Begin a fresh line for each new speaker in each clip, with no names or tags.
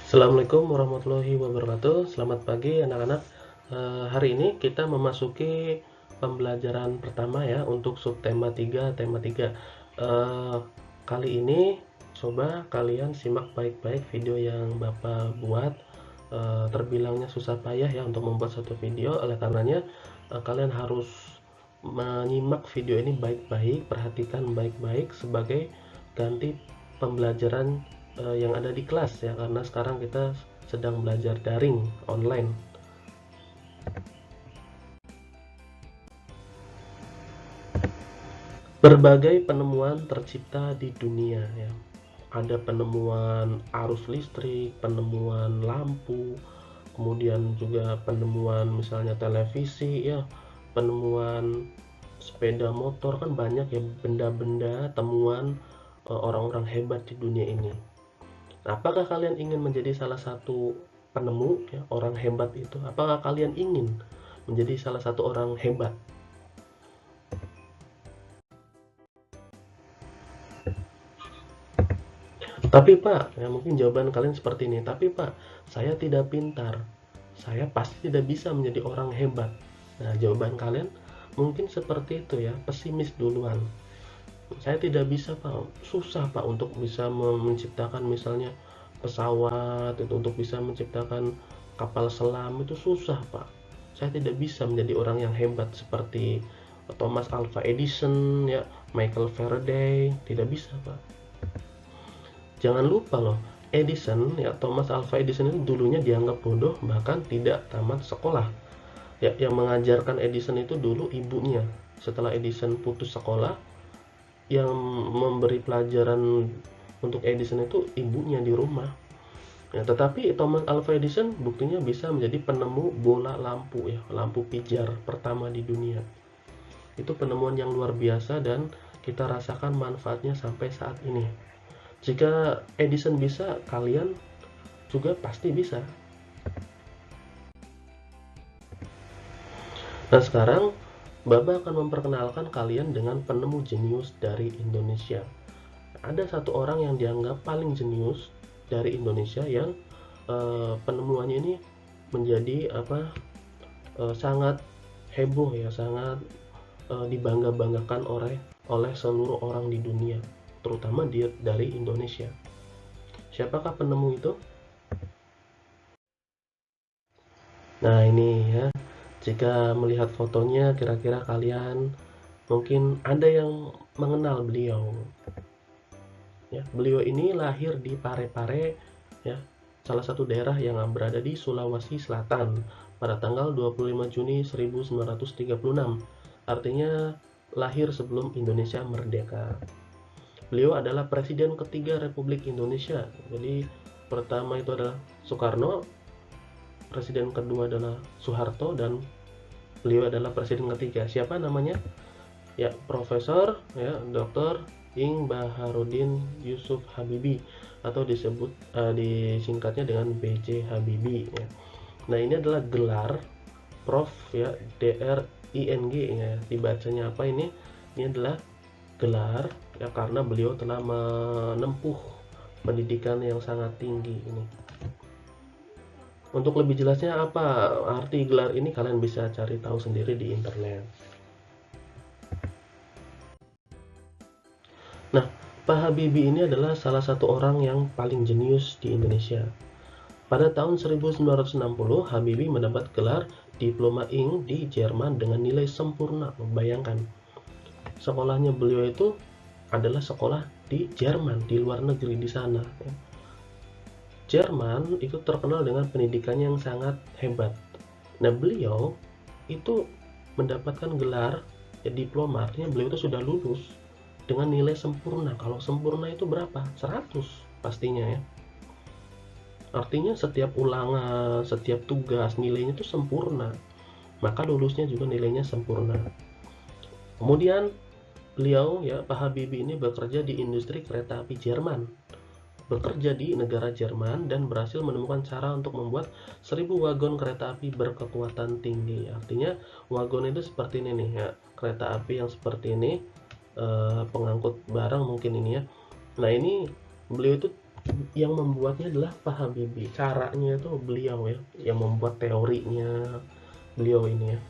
Assalamualaikum warahmatullahi wabarakatuh. Selamat pagi anak-anak. Hari ini kita memasuki pembelajaran pertama ya untuk subtema 3, tema 3. Kali ini coba kalian simak baik-baik video yang Bapak buat. Terbilangnya susah payah ya untuk membuat satu video. Oleh karenanya kalian harus menyimak video ini baik-baik, perhatikan baik-baik sebagai ganti pembelajaran yang ada di kelas ya, karena sekarang kita sedang belajar daring online. Berbagai penemuan tercipta di dunia ya. Ada penemuan arus listrik, penemuan lampu, kemudian juga penemuan misalnya televisi ya, penemuan sepeda motor, kan banyak ya benda-benda temuan orang-orang hebat di dunia ini. Nah, apakah kalian ingin menjadi salah satu penemu ya, orang hebat itu? Apakah kalian ingin menjadi salah satu orang hebat? Tapi Pak, ya mungkin jawaban kalian seperti ini. Tapi Pak, saya tidak pintar. Saya pasti tidak bisa menjadi orang hebat. Nah, jawaban kalian mungkin seperti itu ya, pesimis duluan. Saya tidak bisa Pak, susah Pak untuk bisa menciptakan misalnya pesawat, itu untuk bisa menciptakan kapal selam, itu susah Pak. Saya tidak bisa menjadi orang yang hebat seperti Thomas Alva Edison ya, Michael Faraday, tidak bisa Pak. Jangan lupa loh, Edison ya, Thomas Alva Edison itu dulunya dianggap bodoh, bahkan tidak tamat sekolah ya. Yang mengajarkan Edison itu dulu ibunya. Setelah Edison putus sekolah, yang memberi pelajaran untuk Edison itu ibunya di rumah ya. Tetapi Thomas Alva Edison buktinya bisa menjadi penemu bola lampu ya, lampu pijar pertama di dunia. Itu penemuan yang luar biasa dan kita rasakan manfaatnya sampai saat ini. Jika Edison bisa, kalian juga pasti bisa. Nah, sekarang Baba akan memperkenalkan kalian dengan penemu jenius dari Indonesia. Ada satu orang yang dianggap paling jenius dari Indonesia yang penemuannya ini menjadi sangat heboh ya, sangat dibangga-banggakan oleh seluruh orang di dunia, terutama dia dari Indonesia. Siapakah penemu itu? Nah, ini ya. Jika melihat fotonya, kira-kira kalian mungkin ada yang mengenal beliau. Ya, beliau ini lahir di Parepare ya, salah satu daerah yang berada di Sulawesi Selatan pada tanggal 25 Juni 1936. Artinya lahir sebelum Indonesia merdeka. Beliau adalah presiden ketiga Republik Indonesia. Jadi pertama itu adalah Soekarno, presiden kedua adalah Soeharto, dan beliau adalah presiden ketiga. Siapa namanya? Ya, Profesor ya, Dr. Ing Baharudin Yusuf Habibie, atau disingkatnya dengan B.J. Habibie ya. Nah, ini adalah gelar Prof ya, DRING ya. Dibacanya apa ini? Ini adalah gelar ya, karena beliau telah menempuh pendidikan yang sangat tinggi ini. Untuk lebih jelasnya apa arti gelar ini, kalian bisa cari tahu sendiri di internet. Nah, Pak Habibie ini adalah salah satu orang yang paling jenius di Indonesia. Pada tahun 1960, Habibie mendapat gelar Diploma Ing di Jerman dengan nilai sempurna. Bayangkan, sekolahnya beliau itu adalah sekolah di Jerman, di luar negeri di sana. Jerman itu terkenal dengan pendidikan yang sangat hebat. Nah, beliau itu mendapatkan gelar ya, diploma, artinya beliau itu sudah lulus dengan nilai sempurna. Kalau sempurna itu berapa? 100 pastinya ya. Artinya setiap ulangan, setiap tugas nilainya itu sempurna. Maka lulusnya juga nilainya sempurna. Kemudian beliau ya, Pak Habibie ini bekerja di industri kereta api Jerman. Bekerja di negara Jerman dan berhasil menemukan cara untuk membuat 1000 wagon kereta api berkekuatan tinggi. Artinya wagon itu seperti ini nih ya, kereta api yang seperti ini, pengangkut barang mungkin ini ya. Nah, ini beliau itu yang membuatnya adalah Pak Habibie. Caranya itu beliau ya, yang membuat teorinya beliau ini ya.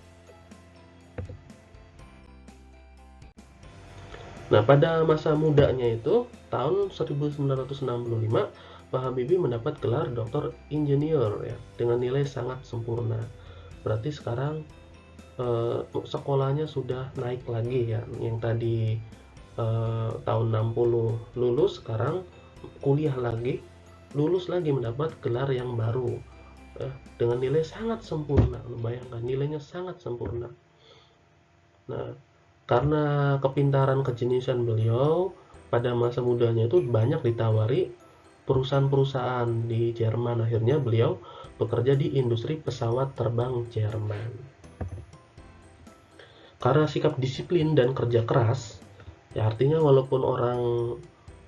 Nah, pada masa mudanya itu, tahun 1965, Pak Habibie mendapat gelar Doktor Insinyur ya, dengan nilai sangat sempurna. Berarti sekarang sekolahnya sudah naik lagi ya, yang tadi tahun 60 lulus, sekarang kuliah lagi, lulus lagi mendapat gelar yang baru dengan nilai sangat sempurna. Bayangkan, nilainya sangat sempurna. Nah, karena kepintaran kejeniusan beliau pada masa mudanya itu banyak ditawari perusahaan-perusahaan di Jerman. Akhirnya beliau bekerja di industri pesawat terbang Jerman. Karena sikap disiplin dan kerja keras, ya artinya walaupun orang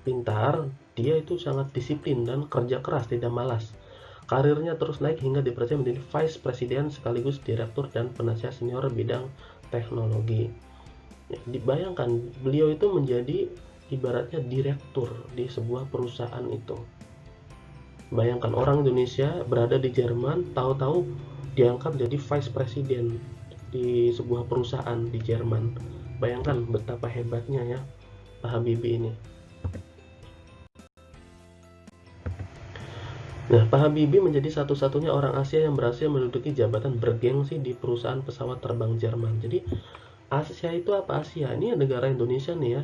pintar, dia itu sangat disiplin dan kerja keras, tidak malas. Karirnya terus naik hingga dipercaya menjadi Vice President sekaligus Direktur dan Penasihat Senior bidang teknologi. Ya, dibayangkan beliau itu menjadi ibaratnya direktur di sebuah perusahaan itu. Bayangkan orang Indonesia berada di Jerman, tahu-tahu diangkat jadi Vice President di sebuah perusahaan di Jerman. Bayangkan betapa hebatnya ya Pak Habibie ini. Nah, Pak Habibie menjadi satu-satunya orang Asia yang berhasil menduduki jabatan bergengsi di perusahaan pesawat terbang Jerman. Jadi Asia itu apa? Asia ini negara Indonesia nih ya.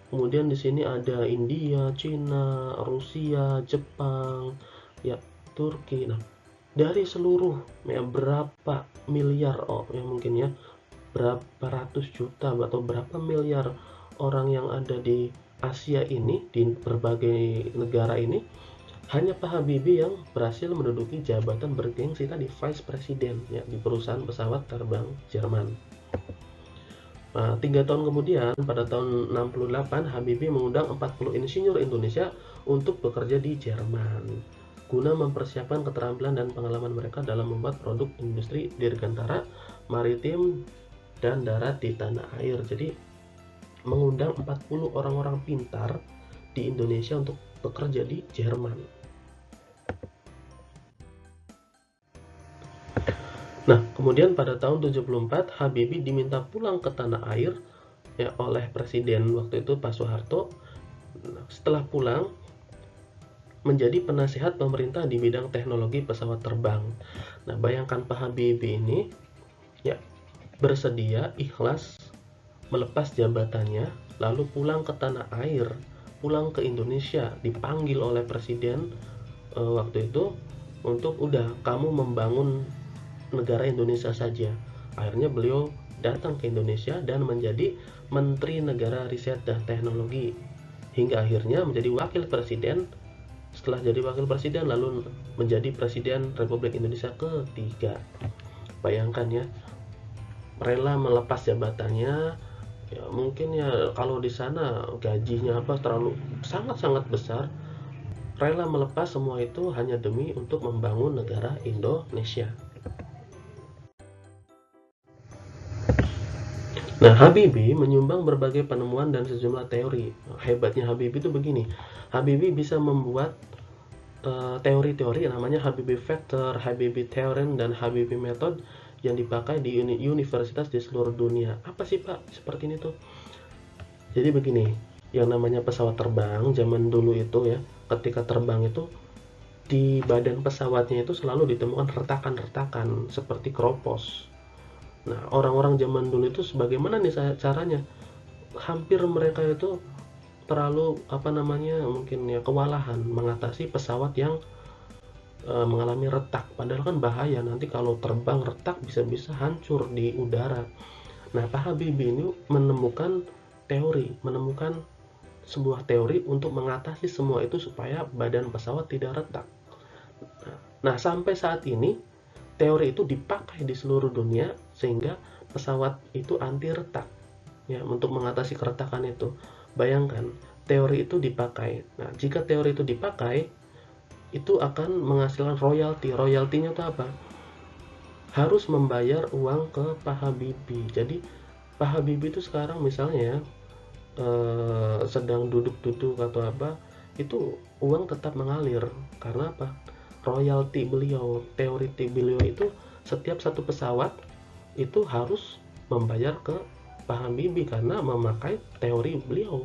Kemudian di sini ada India, Cina, Rusia, Jepang, ya Turki. Nah, dari seluruh ya berapa miliar ya mungkin ya berapa ratus juta atau berapa miliar orang yang ada di Asia ini, di berbagai negara ini, hanya Pak Habibie yang berhasil menduduki jabatan bergengsi tadi Vice President ya di perusahaan pesawat terbang Jerman. Nah, 3 tahun kemudian pada tahun 68 Habibie mengundang 40 insinyur Indonesia untuk bekerja di Jerman guna mempersiapkan keterampilan dan pengalaman mereka dalam membuat produk industri dirgantara, maritim, dan darat di tanah air. Jadi mengundang 40 orang-orang pintar di Indonesia untuk bekerja di Jerman. Nah, kemudian pada tahun 74 Habibie diminta pulang ke tanah air ya oleh Presiden waktu itu Pak Soeharto. Nah, setelah pulang menjadi penasihat pemerintah di bidang teknologi pesawat terbang. Nah, bayangkan Pak Habibie ini ya bersedia ikhlas melepas jabatannya lalu pulang ke tanah air, pulang ke Indonesia, dipanggil oleh Presiden waktu itu untuk udah kamu membangun negara Indonesia saja. Akhirnya beliau datang ke Indonesia dan menjadi Menteri Negara Riset dan Teknologi hingga akhirnya menjadi Wakil Presiden. Setelah jadi Wakil Presiden lalu menjadi Presiden Republik Indonesia ketiga. Bayangkan ya, rela melepas jabatannya. Ya mungkin ya kalau di sana gajinya apa terlalu sangat-sangat besar, rela melepas semua itu hanya demi untuk membangun negara Indonesia. Nah, Habibie menyumbang berbagai penemuan dan sejumlah teori. Hebatnya Habibie itu begini, Habibie bisa membuat teori-teori namanya Habibie Factor, Habibie Theorem, dan Habibie Method yang dipakai di universitas di seluruh dunia. Apa sih Pak? Seperti ini tuh. Jadi begini, yang namanya pesawat terbang zaman dulu itu ya, ketika terbang itu di badan pesawatnya itu selalu ditemukan retakan-retakan seperti keropos. Nah, orang-orang zaman dulu itu sebagaimana nih caranya? Hampir mereka itu terlalu apa namanya mungkin ya kewalahan mengatasi pesawat yang mengalami retak. Padahal kan bahaya nanti kalau terbang retak bisa-bisa hancur di udara. Nah, Pak Habibie ini menemukan sebuah teori untuk mengatasi semua itu supaya badan pesawat tidak retak. Nah, sampai saat ini teori itu dipakai di seluruh dunia sehingga pesawat itu anti retak ya untuk mengatasi keretakan itu. Bayangkan teori itu dipakai. Nah, jika teori itu dipakai itu akan menghasilkan royalti. Royaltinya itu apa? Harus membayar uang ke Pak Habibie. Jadi Pak Habibie itu sekarang misalnya sedang duduk-duduk atau apa itu uang tetap mengalir. Karena apa? Royalti beliau, teori beliau itu setiap satu pesawat itu harus membayar ke Pak Habibie karena memakai teori beliau.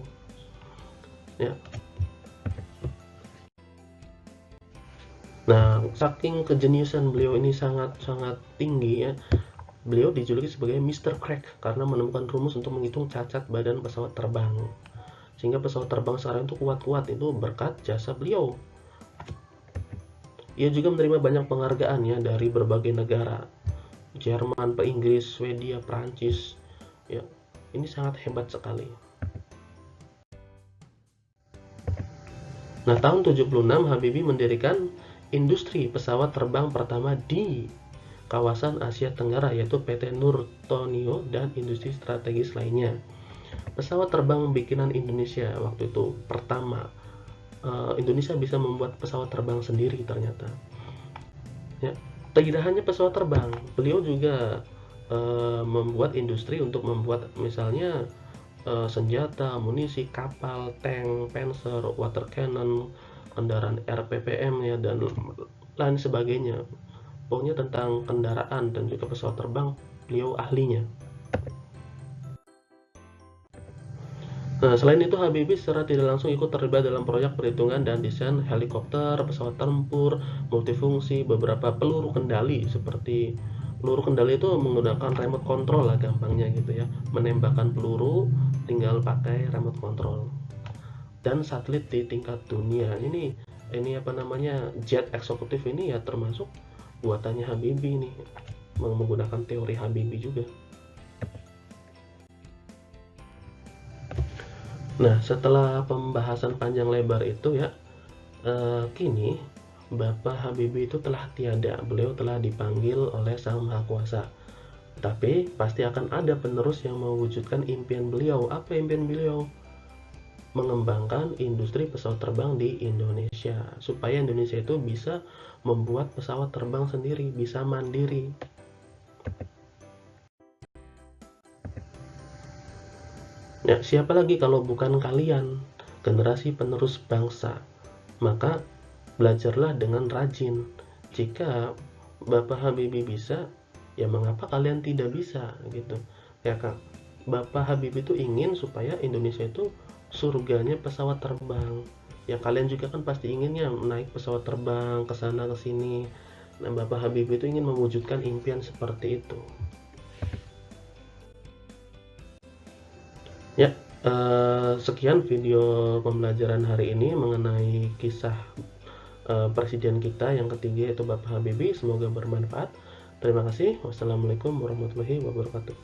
Ya. Nah, saking kejeniusan beliau ini sangat-sangat tinggi ya. Beliau dijuluki sebagai Mr. Crack karena menemukan rumus untuk menghitung cacat badan pesawat terbang. Sehingga pesawat terbang sekarang itu kuat-kuat itu berkat jasa beliau. Ia juga menerima banyak penghargaan ya dari berbagai negara. Jerman, Inggris, Swedia, Prancis. Ya, ini sangat hebat sekali. Nah, tahun 76 Habibie mendirikan industri pesawat terbang pertama di kawasan Asia Tenggara, yaitu PT Nurtonio dan industri strategis lainnya. Pesawat terbang bikinan Indonesia waktu itu pertama. Indonesia bisa membuat pesawat terbang sendiri ternyata. Ya, tidak hanya pesawat terbang, beliau juga membuat industri untuk membuat misalnya senjata, amunisi, kapal, tank, panzer, water cannon, kendaraan RPPM ya dan lain sebagainya. Pokoknya tentang kendaraan dan juga pesawat terbang, beliau ahlinya. Nah, selain itu Habibie secara tidak langsung ikut terlibat dalam proyek perhitungan dan desain helikopter, pesawat tempur, multifungsi, beberapa peluru kendali seperti peluru kendali itu menggunakan remote control lah gampangnya gitu ya. Menembakkan peluru tinggal pakai remote control. Dan satelit di tingkat dunia. Ini apa namanya? Jet eksekutif ini ya termasuk buatannya Habibie nih. Menggunakan teori Habibie juga. Nah, setelah pembahasan panjang lebar itu ya, kini Bapak Habibie itu telah tiada. Beliau telah dipanggil oleh Sang Maha Kuasa. Tapi pasti akan ada penerus yang mewujudkan impian beliau. Apa impian beliau? Mengembangkan industri pesawat terbang di Indonesia. Supaya Indonesia itu bisa membuat pesawat terbang sendiri, bisa mandiri. Ya, siapa lagi kalau bukan kalian, generasi penerus bangsa? Maka belajarlah dengan rajin. Jika Bapak Habibie bisa, ya mengapa kalian tidak bisa gitu? Ya Kak, Bapak Habibie itu ingin supaya Indonesia itu surganya pesawat terbang. Ya kalian juga kan pasti inginnya naik pesawat terbang ke sana ke sini. Nah, Bapak Habibie itu ingin mewujudkan impian seperti itu. Ya, sekian video pembelajaran hari ini mengenai kisah presiden kita yang ketiga yaitu Bapak Habibie. Semoga bermanfaat. Terima kasih. Wassalamualaikum warahmatullahi wabarakatuh.